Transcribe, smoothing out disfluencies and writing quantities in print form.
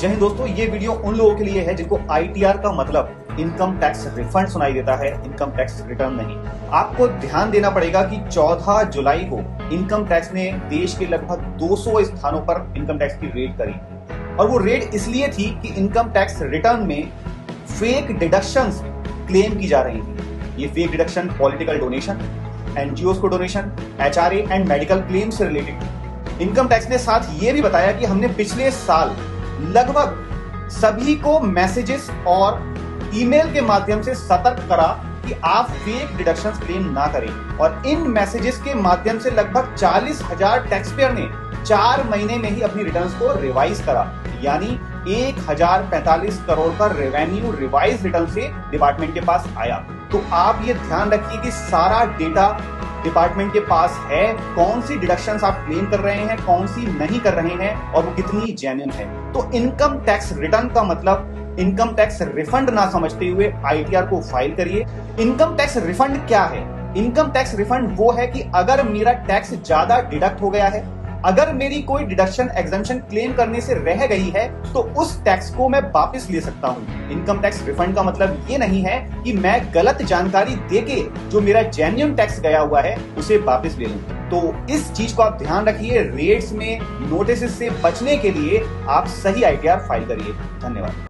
जय हिंद दोस्तों, ये वीडियो उन लोगों के लिए है जिनको आईटीआर का मतलब इनकम टैक्स रिफंड सुनाई देता है, इनकम टैक्स रिटर्न नहीं। आपको ध्यान देना पड़ेगा कि 14 जुलाई को इनकम टैक्स ने देश के लगभग 200 स्थानों पर इनकम टैक्स की रेड करी और वो रेड इसलिए थी कि इनकम टैक्स रिटर्न में फेक डिडक्शंस क्लेम की जा रही थी। ये fake deduction political donation, NGO को donation, HRA and medical claim से रिलेटेड। इनकम टैक्स ने साथ ये भी बताया कि हमने पिछले साल लगभग सभी को मैसेजेस और ईमेल के माध्यम से सतर्क करा कि आप फेक डिडक्शंस क्लेम ना करें और इन मैसेजेस के माध्यम से लगभग 40,000 टैक्स पेयर ने 4 महीने में ही अपनी रिटर्न्स को रिवाइज करा, यानी 1045 करोड़ का रेवेन्यू रिवाइज रिटर्न से डिपार्टमेंट के पास आया। तो आप ये ध्यान रखिए कि सारा डेटा डिपार्टमेंट के पास है, कौन सी डिडक्शंस आप क्लेम कर रहे हैं, कौन सी नहीं कर रहे हैं और वो कितनी जेन्युइन है। तो इनकम टैक्स रिटर्न का मतलब इनकम टैक्स रिफंड ना समझते हुए आईटीआर को फाइल करिए। इनकम टैक्स रिफंड क्या है? इनकम टैक्स रिफंड वो है कि अगर मेरा टैक्स ज्यादा डिडक्ट हो गया है, अगर मेरी कोई डिडक्शन एग्जम्पशन क्लेम करने से रह गई है तो उस टैक्स को मैं वापस ले सकता हूं। इनकम टैक्स रिफंड का मतलब ये नहीं है कि मैं गलत जानकारी देके जो मेरा जेन्युइन टैक्स गया हुआ है उसे वापस ले लूं। तो इस चीज को आप ध्यान रखिए। रेट्स में नोटिस से बचने के लिए आप सही आईटीआर फाइल करिए। धन्यवाद।